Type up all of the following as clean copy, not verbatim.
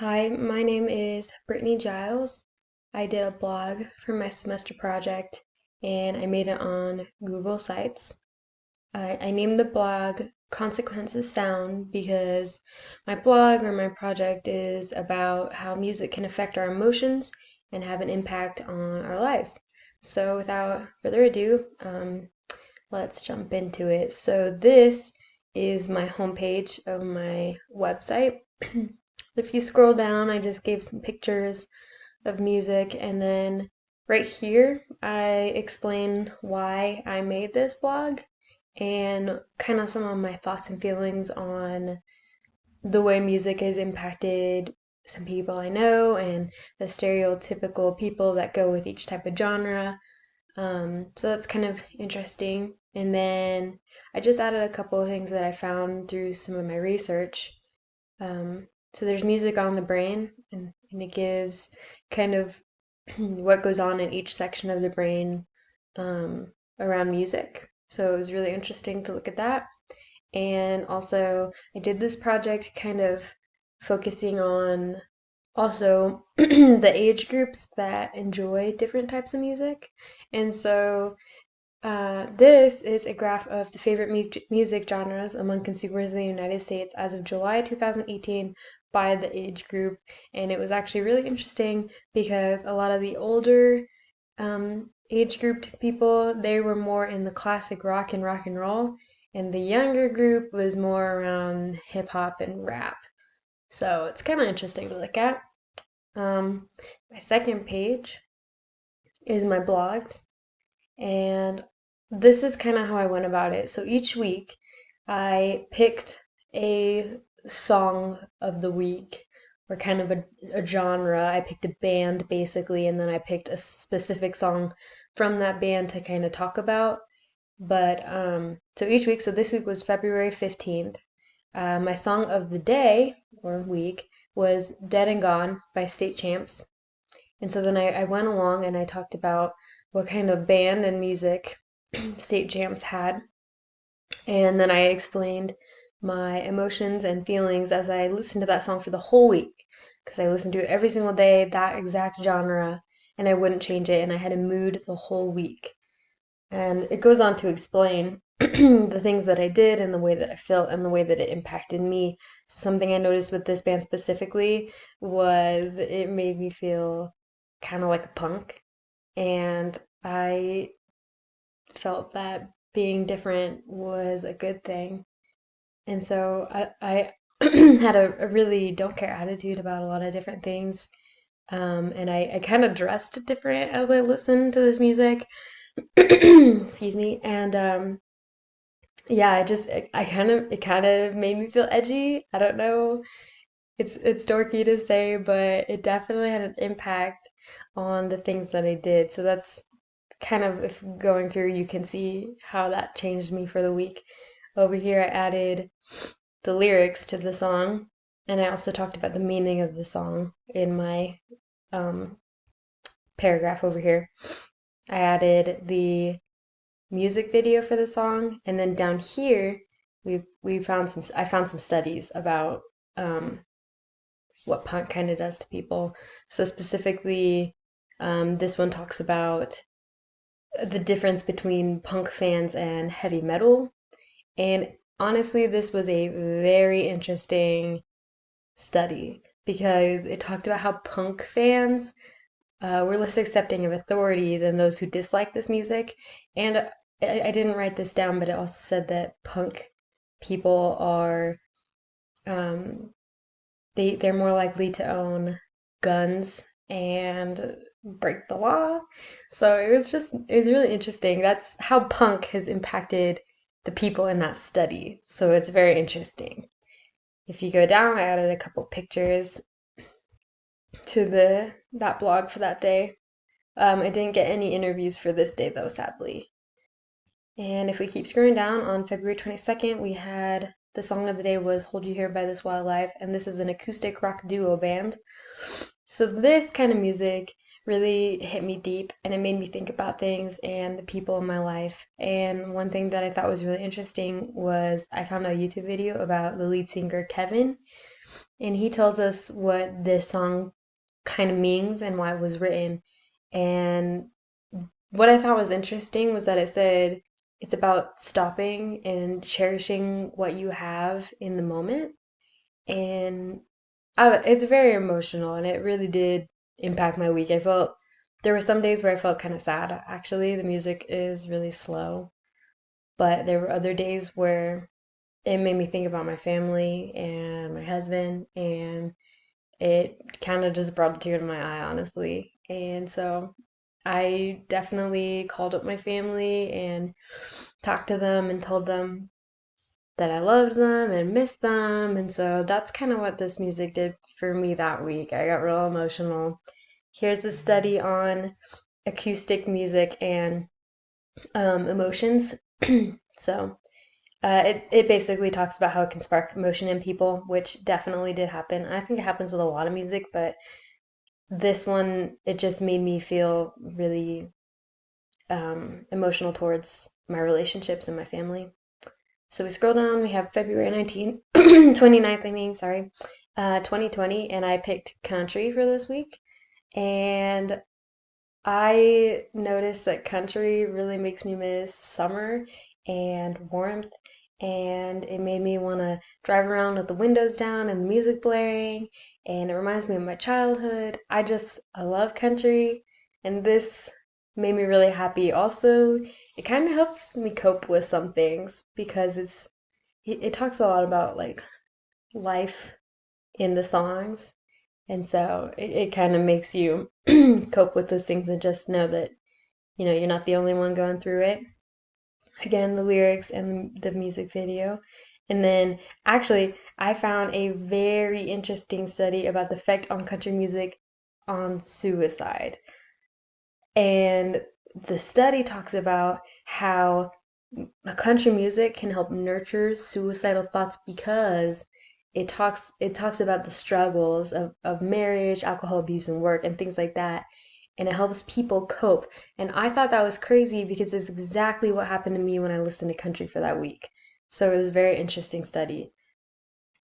Hi, my name is Brittany Giles. I did a blog for my semester project and I made it on Google Sites. I named the blog Consequences Sound because my blog or my project is about how music can affect our emotions and have an impact on our lives. So, without further ado, let's jump into it. So, this is my homepage of my website. If you scroll down, I just gave some pictures of music, and then right here, I explain why I made this blog and kind of some of my thoughts and feelings on the way music has impacted some people I know and the stereotypical people that go with each type of genre. So that's kind of interesting. And then I just added a couple of things that I found through some of my research. So there's music on the brain, and it gives kind of what goes on in each section of the brain around music. So it was really interesting to look at that. And also, I did this project kind of focusing on also the age groups that enjoy different types of music. And so this is a graph of the favorite music genres among consumers in the United States as of July 2018 by the age group. And it was actually really interesting because a lot of the older age grouped people, they were more in the classic rock and roll, and the younger group was more around hip hop and rap. So it's kind of interesting to look at. My second page is my blogs, and this is kind of how I went about it. So each week I picked a song of the week or kind of a genre. I picked a band basically, and then I picked a specific song from that band to kind of talk about. But so each week, so this week was February 15th. My song of the day or week was Dead and Gone by State Champs. And so then I went along and I talked about what kind of band and music State Champs had. And then I explained my emotions and feelings as I listened to that song for the whole week. Because I listened to it every single day, that exact genre, and I wouldn't change it. And I had a mood the whole week. And it goes on to explain the things that I did and the way that I felt and the way that it impacted me. Something I noticed with this band specifically was it made me feel kind of like a punk. And I felt that being different was a good thing. And so I had a really don't care attitude about a lot of different things. And I kind of dressed different as I listened to this music. Excuse me. And yeah, I kind of it kind of made me feel edgy. I don't know. It's dorky to say, but it definitely had an impact on the things that I did. So that's kind of, if going through, you can see how that changed me for the week. Over here, I added the lyrics to the song, and I also talked about the meaning of the song in my um, paragraph over here. I added the music video for the song, and then down here, we found some. I found some studies about what punk kind of does to people. So specifically, this one talks about the difference between punk fans and heavy metal. And honestly, this was a very interesting study because it talked about how punk fans were less accepting of authority than those who dislike this music. And I didn't write this down, but it also said that punk people are um, they're more likely to own guns and break the law. So it was really interesting. That's how punk has impacted the people in that study. So it's very interesting. If you go down, I added a couple pictures to the that blog for that day. I didn't get any interviews for this day though, sadly. And if we keep scrolling down, on February 22nd, we had the song of the day was Hold You Here by This Wildlife, and this is an acoustic rock duo band. So this kind of music really hit me deep and it made me think about things and the people in my life. And one thing that I thought was really interesting was I found a YouTube video about the lead singer Kevin. and he tells us what this song kind of means and why it was written. And what I thought was interesting was that it said it's about stopping and cherishing what you have in the moment. And it's very emotional, and it really did impact my week. I felt there were some days where I felt kind of sad, actually. The music is really slow, but there were other days where it made me think about my family and my husband, and it kind of just brought a tear to my eye, honestly. And so I definitely called up my family and talked to them and told them that I loved them and missed them. And so that's kind of what this music did for me that week. I got real emotional. Here's a study on acoustic music and emotions. So it basically talks about how it can spark emotion in people, which definitely did happen. I think it happens with a lot of music, but this one, it just made me feel really emotional towards my relationships and my family. So we scroll down, we have February 19th, 29th, I mean, sorry, 2020, and I picked country for this week. And I noticed that country really makes me miss summer and warmth, and it made me want to drive around with the windows down and the music blaring, and it reminds me of my childhood. I love country, and this made me really happy. Also, it kind of helps me cope with some things because it talks a lot about like life in the songs, and so it kind of makes you cope with those things and just know that, you're not the only one going through it. Again, the lyrics and the music video. And then actually, I found a very interesting study about the effect on country music on suicide. And the study talks about how country music can help nurture suicidal thoughts because it talks about the struggles of marriage, alcohol abuse, and work and things like that. And it helps people cope. And I thought that was crazy because it's exactly what happened to me when I listened to country for that week. So it was a very interesting study.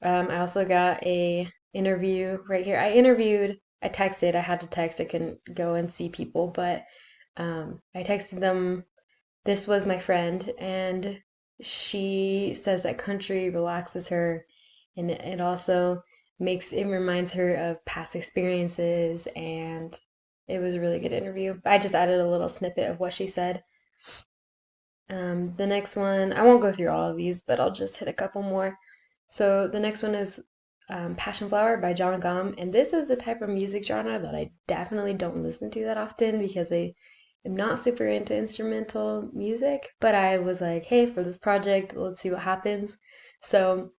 I also got a interview right here. I texted, I had to text, I couldn't go and see people, but I texted them. This was my friend, and she says that country relaxes her, and it also it reminds her of past experiences, and it was a really good interview. I just added a little snippet of what she said. The next one, I won't go through all of these, but I'll just hit a couple more. So the next one is Passion Flower by John Gum, and this is the type of music genre that I definitely don't listen to that often because I'm not super into instrumental music, but I was like, hey, for this project, let's see what happens. So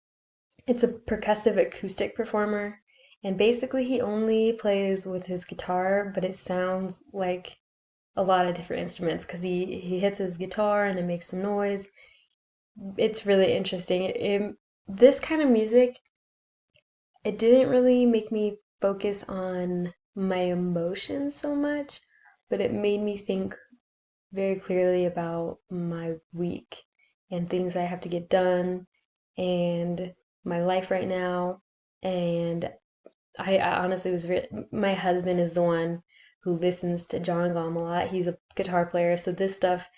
it's a percussive acoustic performer, and basically he only plays with his guitar, but it sounds like a lot of different instruments because he hits his guitar and it makes some noise. It's really interesting. This kind of music, it didn't really make me focus on my emotions so much, but it made me think very clearly about my week and things I have to get done and my life right now. And I honestly my husband is the one who listens to John Gom a lot. He's a guitar player, so this stuff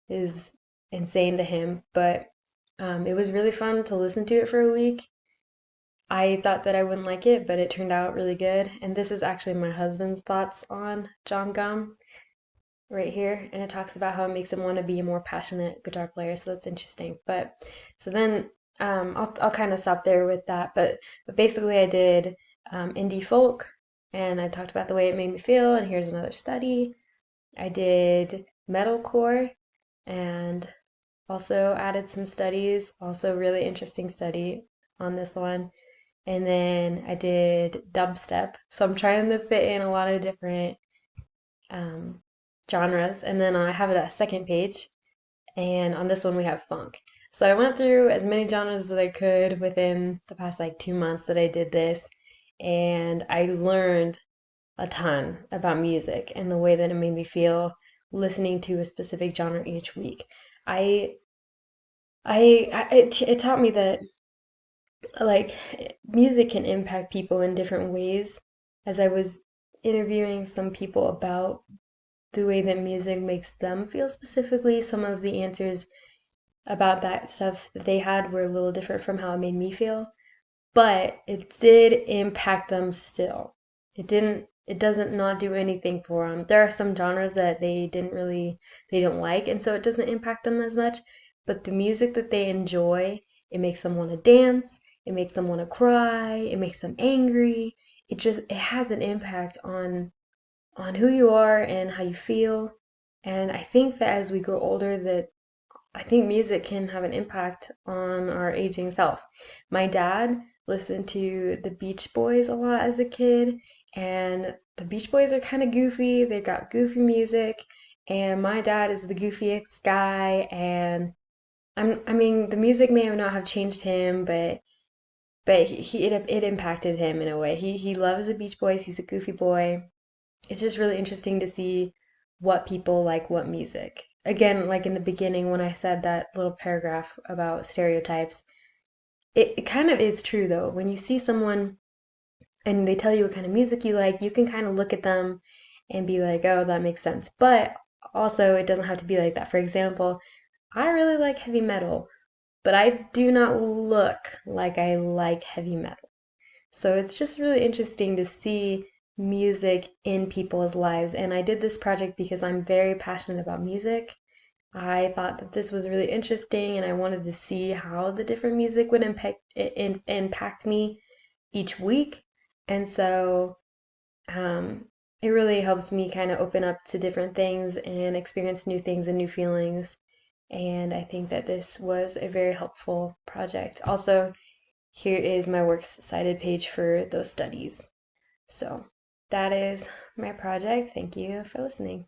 is insane to him. But it was really fun to listen to it for a week. I thought that I wouldn't like it, but it turned out really good. And this is actually my husband's thoughts on John Gum right here, and it talks about how it makes him want to be a more passionate guitar player. So that's interesting. But so then I'll kind of stop there with that. But basically, I did indie folk, and I talked about the way it made me feel. And here's another study. I did metalcore, and also added some studies. Also, really interesting study on this one. And then I did dubstep. So I'm trying to fit in a lot of different um, genres. And then I have a second page, and on this one we have funk. So I went through as many genres as I could within the past like 2 months that I did this, and I learned a ton about music and the way that it made me feel listening to a specific genre each week. I, it taught me that like music can impact people in different ways. As I was interviewing some people about the way that music makes them feel specifically, some of the answers about that stuff that they had were a little different from how it made me feel, but it did impact them still. It doesn't not do anything for them. There are some genres that they don't like, and so it doesn't impact them as much, but the music that they enjoy, it makes them want to dance, it makes them want to cry, it makes them angry. It has an impact on who you are and how you feel. And I think that as we grow older, that I think music can have an impact on our aging self. My dad listened to the Beach Boys a lot as a kid, and the Beach Boys are kind of goofy. They've got goofy music, and my dad is the goofiest guy. And I mean, the music may not have changed him, but it impacted him in a way. He loves the Beach Boys. He's a goofy boy. It's just really interesting to see what people like what music. Again, like in the beginning when I said that little paragraph about stereotypes, it kind of is true though. When you see someone and they tell you what kind of music you like, you can kind of look at them and be like, oh, that makes sense. But also, it doesn't have to be like that. For example, I really like heavy metal, but I do not look like I like heavy metal. So it's just really interesting to see music in people's lives. And I did this project because I'm very passionate about music. I thought that this was really interesting and I wanted to see how the different music would impact me each week. And so um, it really helped me kind of open up to different things and experience new things and new feelings. And I think that this was a very helpful project. Also, here is my works cited page for those studies. So that is my project. Thank you for listening.